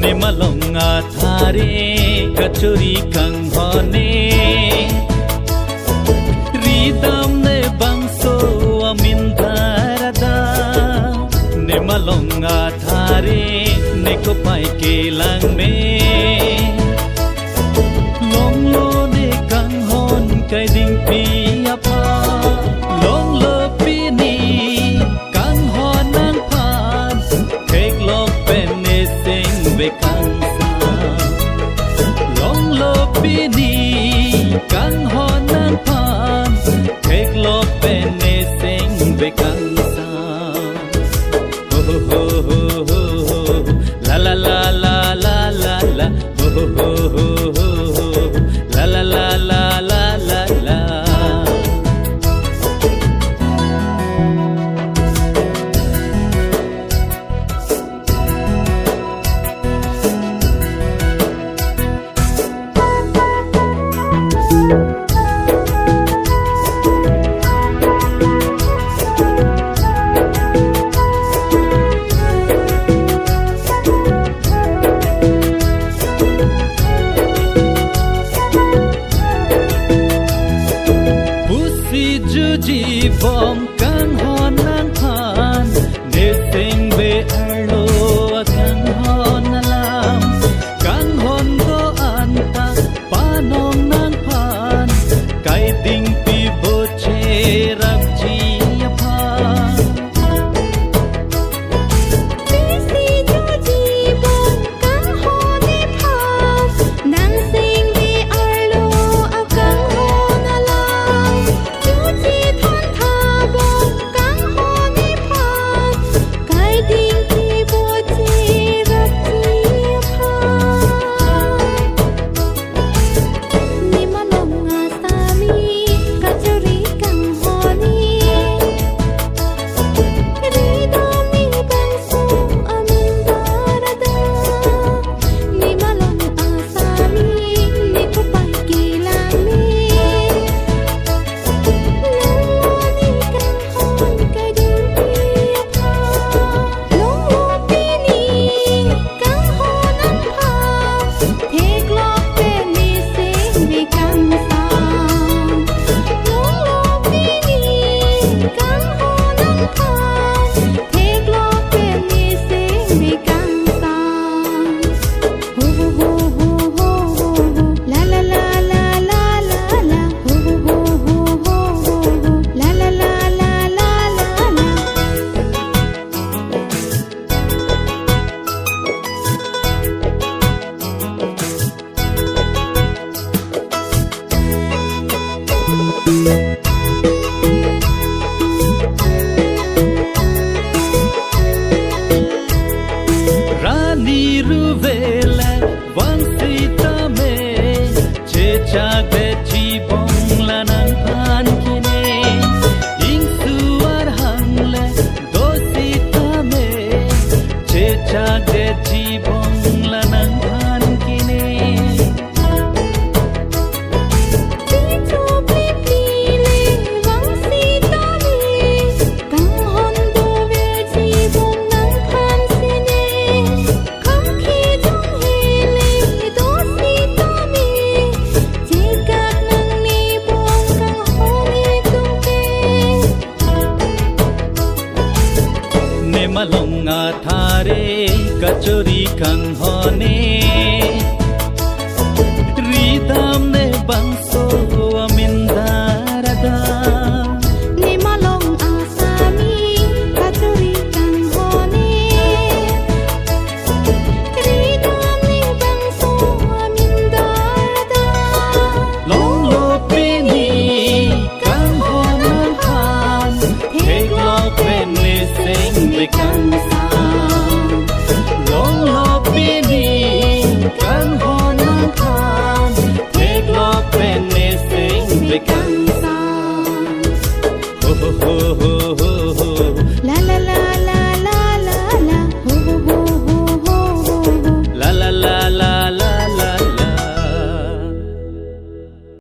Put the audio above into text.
Nemalonga thare kachuri kanghone ridam ne bangso amindarada Nemalonga thare neko pai ke lang me long lo ne kanghon kai ding pi apa long lo pi ni kanghon nang phan thek lok pen ne sing be kang sa long lo pi ni kanghon nang phan thek lok pen ne sing be kang sa ho ho ho ho ho la la la la la la la ho ho ho ho ho la la la la la la la Juji bom kan hon nang phan de sing be arlo kan hon nalam kan hon do anta panong nang phan kai ding pi bo che rap ji phan Rani ruvela vansita me checha de jibong lanang phan kine ing suar hangle dosita me checha de jibong lanang phan kine Nemalonga thare kachori kanghone ridam ne bangso amindarada Nemalong asami kachori kanghone ridam ne bangso amindarada long lo pini kanghon với căng